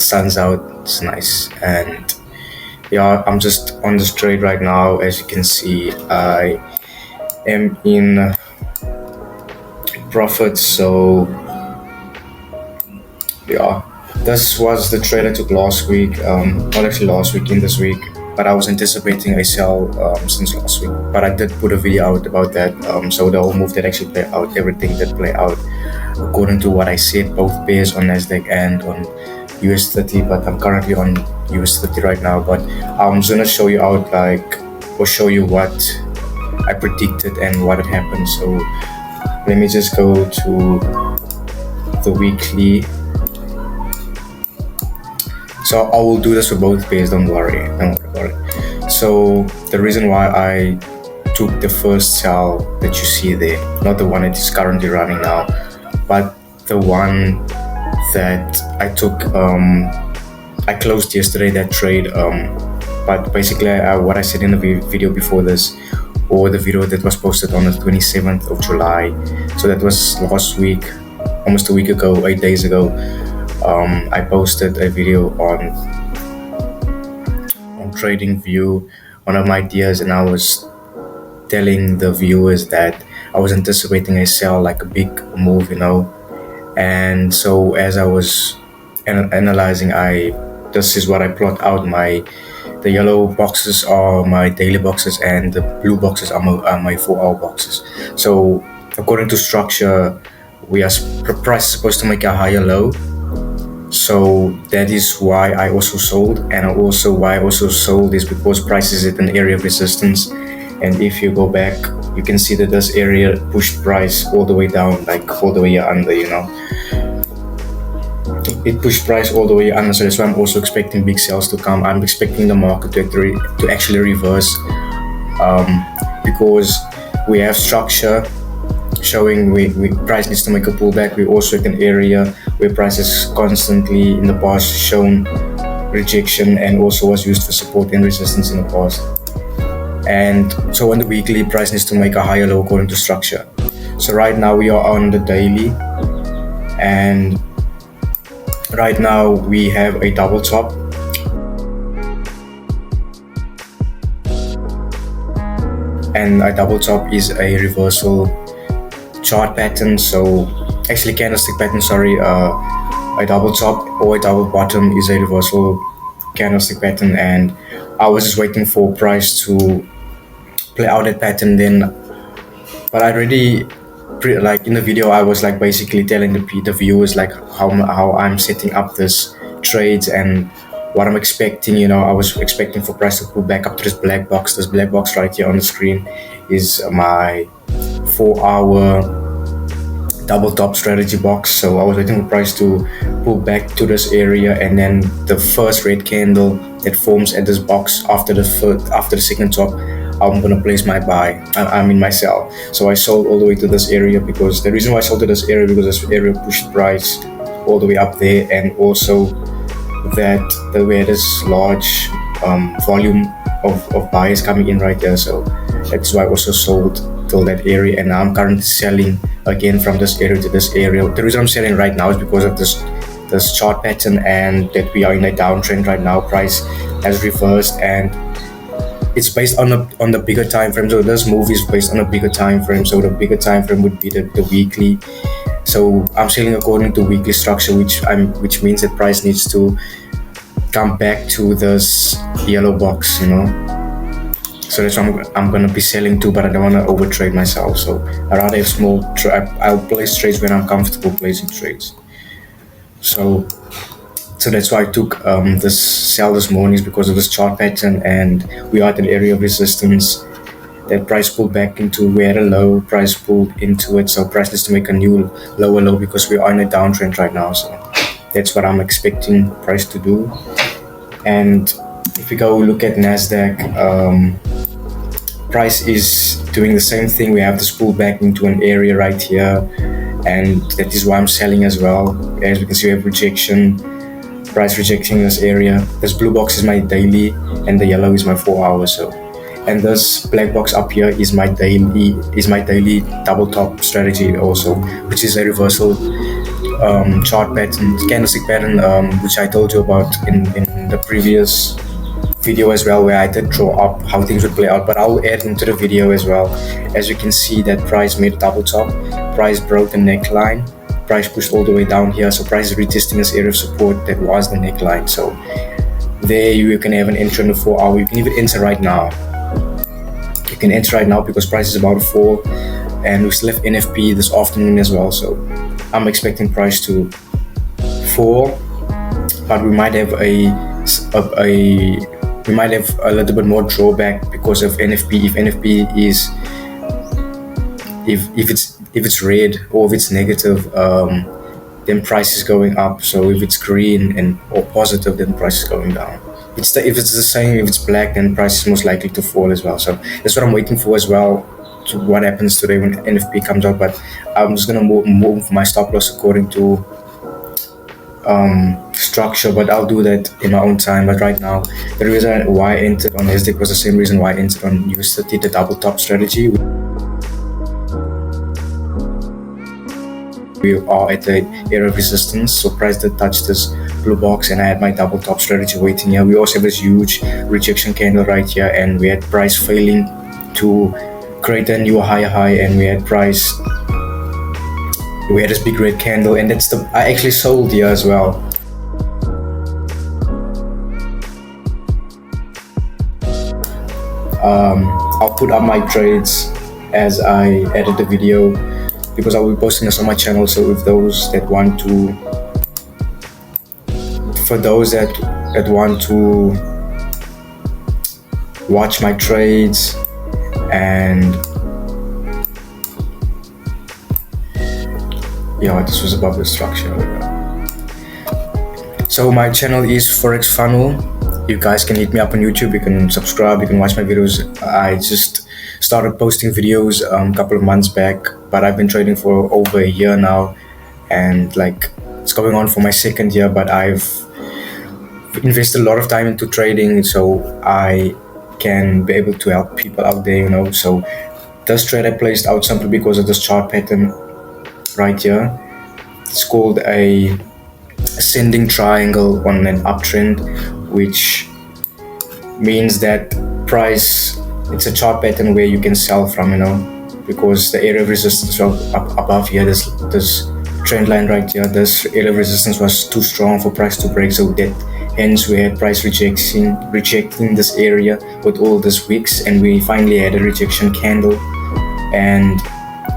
sun's out, it's nice. And yeah, I'm just on this trade right now. As you can see, I am in profit. So yeah, this was the trade I took last week. Not actually last week, in this week, but I was anticipating a sell since last week. But I did put a video out about that. So the whole move that actually played out, everything that played out according to what I said, both pairs on Nasdaq and on US30. But I'm currently on US30 right now. But I'm just gonna show you out, or show you what I predicted and what had happened. So let me just go to the weekly. So I will do this for both pairs, don't worry about it. So the reason why I took the first sell that you see there, not the one that is currently running now, but the one that I took, I closed yesterday, that trade. But basically what I said in the video before this, or the video that was posted on the 27th of July, so that was last week, almost a week ago, 8 days ago. I posted a video on TradingView, one of my ideas, and I was telling the viewers that I was anticipating a sell, like a big move, and so as I was analyzing, this is what I plot out. The yellow boxes are my daily boxes and the blue boxes are my 4-hour boxes. So according to structure, price is supposed to make a higher low. So that is why I also sold, and why I also sold is because price is at an area of resistance. And if you go back, you can see that this area pushed price all the way down, like all the way under, It pushed price all the way under, so that's why I'm also expecting big sales to come. I'm expecting the market to actually reverse, because we have structure showing price needs to make a pullback. We're also at an area where price has constantly in the past shown rejection and also was used for support and resistance in the past. And so on the weekly, price needs to make a higher low according to structure. So right now we are on the daily, and right now we have a double top. And a double top is a reversal chart pattern, so actually candlestick pattern, sorry. A double top or a double bottom is a reversal candlestick pattern, and I was just waiting for price to play out that pattern then. But I already, like in the video, I was like basically telling the viewers like how I'm setting up this trades and what I'm expecting. I was expecting for price to pull back up to this black box. This black box right here on the screen is my 4-hour double top strategy box. So I was waiting for price to pull back to this area, and then the first red candle that forms at this box after the second top, I'm gonna place my buy. I'm in my sell. So I sold all the way to this area, because the reason why I sold to this area, because this area pushed price all the way up there, and also that we had this large volume of buyers coming in right there. So that's why I also sold till that area, and now I'm currently selling again from this area to this area. The reason I'm selling right now is because of this chart pattern, and that we are in a downtrend right now. Price has reversed, and it's based on the bigger time frame. So this move is based on a bigger time frame. So the bigger time frame would be the weekly. So I'm selling according to weekly structure, which means that price needs to come back to this yellow box, So that's what I'm gonna be selling to, but I don't want to overtrade myself. So I rather have small. I'll place trades when I'm comfortable placing trades. So that's why I took this sell this morning, is because of this chart pattern, and we are at an area of resistance that price pulled back into. We had a low, price pulled into it, so price needs to make a new lower low, because we are in a downtrend right now. So that's what I'm expecting price to do. And if we go look at Nasdaq, price is doing the same thing. We have this pull back into an area right here, and that is why I'm selling as well. As we can see, we have rejection, price rejecting this area. This blue box is my daily, and the yellow is my 4 hours. So, and this black box up here is my daily double top strategy also, which is a reversal chart pattern, candlestick pattern, which I told you about in the previous video as well, where I did draw up how things would play out, but I'll add into the video as well. As you can see, that price made a double top, price broke the neckline, price pushed all the way down here, so price is retesting this area of support that was the neckline. So there you can have an entry in the 4 hour. You can even enter right now. You can enter right now because price is about to fall, and we still have NFP this afternoon as well, so I'm expecting price to fall, but we might have we might have a little bit more drawback because of NFP. If NFP is if it's red or if it's negative, then price is going up. So if it's green and or positive, then price is going down. If it's the same, if it's black, then price is most likely to fall as well. So that's what I'm waiting for as well, to what happens today when NFP comes out. But I'm just gonna move my stop loss according to structure, but I'll do that in my own time. But right now, the reason why I entered on SDIC was the same reason why I entered on US30, the double top strategy. We are at the area of resistance, so price did touch this blue box, and I had my double top strategy waiting here. We also have this huge rejection candle right here, and we had price failing to create a new higher high, and we had this big red candle, and I actually sold here as well. I'll put up my trades as I edit the video, because I will be posting this on my channel. So if those that want to, watch my trades, and yeah, this was above the structure. So my channel is Forex Funnel. You guys can hit me up on YouTube, you can subscribe, you can watch my videos. I just started posting videos a couple of months back, but I've been trading for over a year now, and like it's going on for my second year, but I've invested a lot of time into trading, so I can be able to help people out there, you know. So this trade I placed out simply because of this chart pattern right here. It's called a ascending triangle on an uptrend, which means that price, it's a chart pattern where you can sell from, you know, because the area of resistance up above here, this trend line right here, this area of resistance was too strong for price to break, so that hence we had price rejecting this area with all this wicks, and we finally had a rejection candle, and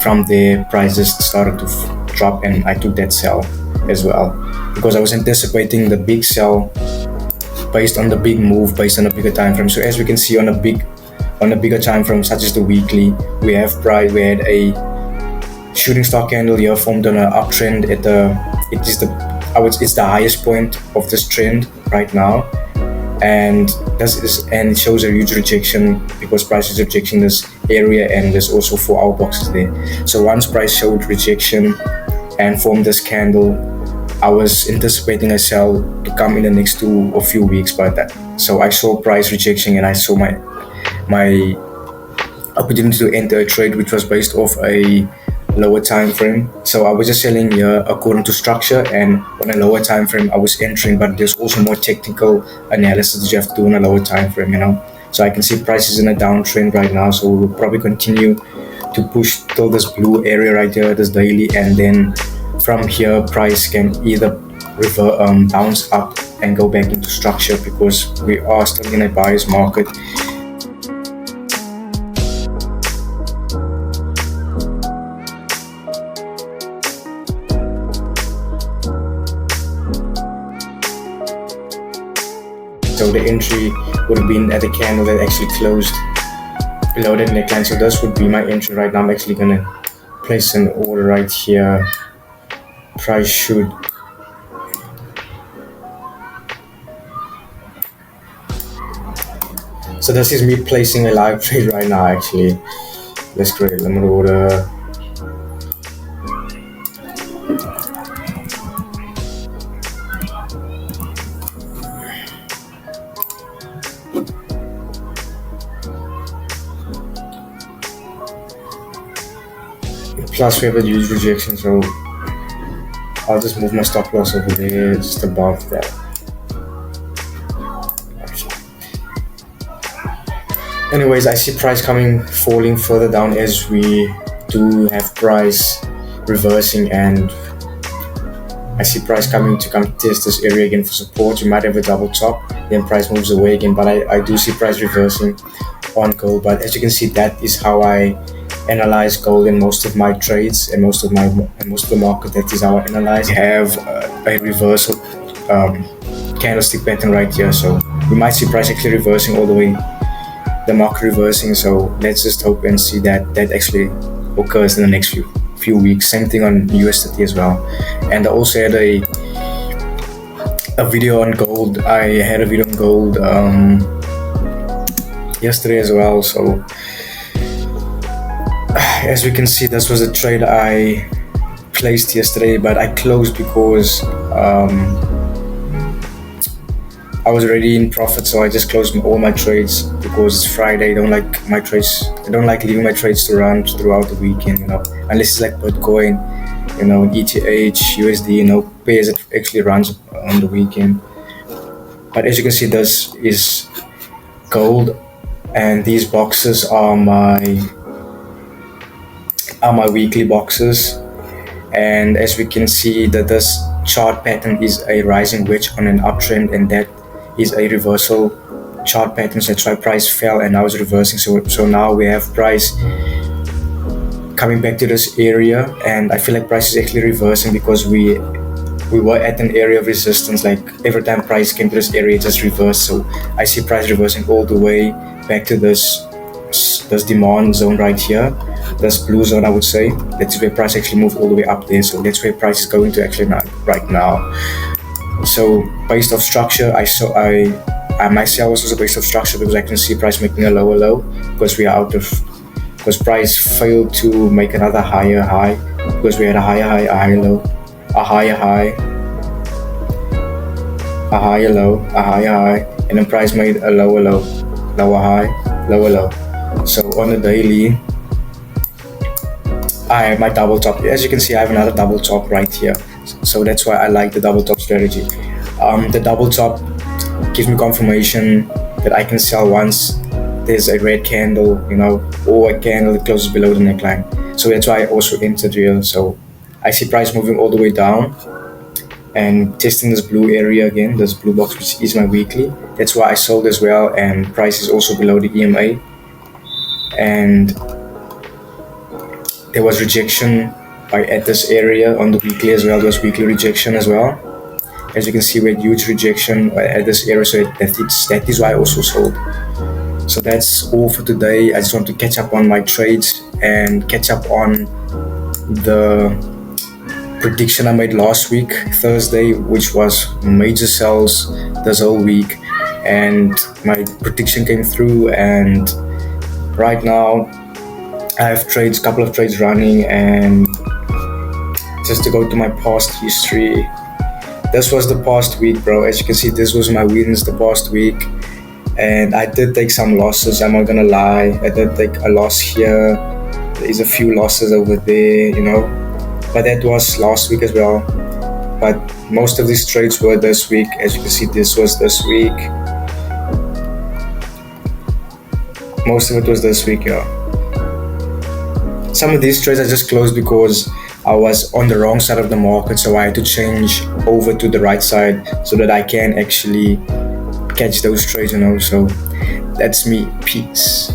from there prices started to drop, and I took that sell as well because I was anticipating the big sell based on the big move, based on a bigger time frame. So as we can see on a bigger time frame, such as the weekly, we had a shooting star candle here formed on an uptrend it's the highest point of this trend right now, and it shows a huge rejection because price is rejecting this area, and there's also 4 hour boxes there. So once price showed rejection and formed this candle, I was anticipating a sell to come in the next few weeks, so I saw price rejection, and I saw my opportunity to enter a trade which was based off a lower time frame. So I was just selling here according to structure, and on a lower time frame I was entering, but there's also more technical analysis that you have to do on a lower time frame, you know. So I can see prices in a downtrend right now, so we'll probably continue to push till this blue area right here, this daily, and then from here price can either bounce up and go back into structure, because we are still in a buyer's market. So the entry would have been at the candle that actually closed below that neckline. So this would be my entry right now. I'm actually gonna place an order right here. Price should so this is me placing a live trade right now. Actually, let's create a limit order. Plus we have a huge rejection, so I'll just move my stop loss over there, just above that. Anyways, I see price falling further down as we do have price reversing, and I see price coming to come test this area again for support. You might have a double top, then price moves away again, but I do see price reversing on gold. But as you can see, that is how I analyze gold in most of my trades and most of the market. That is how I analyze. We have a reversal candlestick pattern right here, so we might see price actually reversing all the way, the market reversing. So let's just hope and see that actually occurs in the next few weeks. Same thing on USDT as well. And I also had a video on gold. I had a video on gold yesterday as well. So as we can see, this was a trade I placed yesterday, but I closed because I was already in profit, so I just closed all my trades because it's Friday. I don't like leaving my trades to run throughout the weekend, unless it's like Bitcoin, ETH, USD, pairs that actually runs on the weekend. But as you can see, this is gold, and these boxes are my weekly boxes. And as we can see, that this chart pattern is a rising wedge on an uptrend, and that is a reversal chart pattern. So that's why price fell and now it's reversing. So now we have price coming back to this area, and I feel like price is actually reversing because we were at an area of resistance. Like every time price came to this area, it just reversed. So I see price reversing all the way back to this demand zone right here, this blue zone, I would say. That's where price actually moved all the way up there. So that's where price is going to actually right now. So based off structure, my sell was also based off structure because I can see price making a lower low because price failed to make another higher high, because we had a higher high, a higher low, a higher high, a higher low, a higher high, and then price made a lower low, lower high, lower low. So on the daily, I have my double top. As you can see, I have another double top right here. So that's why I like the double top strategy. The double top gives me confirmation that I can sell once there's a red candle, or a candle that closes below the neckline. So that's why I also entered here. So I see price moving all the way down and testing this blue area again, this blue box, which is my weekly. That's why I sold as well, and price is also below the EMA. And there was rejection at this area on the weekly as well. There was weekly rejection as well. As you can see, we had huge rejection at this area, so that is why I also sold. So that's all for today. I just want to catch up on my trades and catch up on the prediction I made last week, Thursday, which was major sells this whole week, and my prediction came through. And right now I have a couple of trades running, and just to go to my past history, this was the past week, bro. As you can see, this was my wins the past week, and I did take some losses, I'm not gonna lie. I did take a loss here, there's a few losses over there, but that was last week as well. But most of these trades were this week. As you can see, this was this week. Most of it was this week, yeah. Some of these trades I just closed because I was on the wrong side of the market, so I had to change over to the right side so that I can actually catch those trades, So that's me. Peace.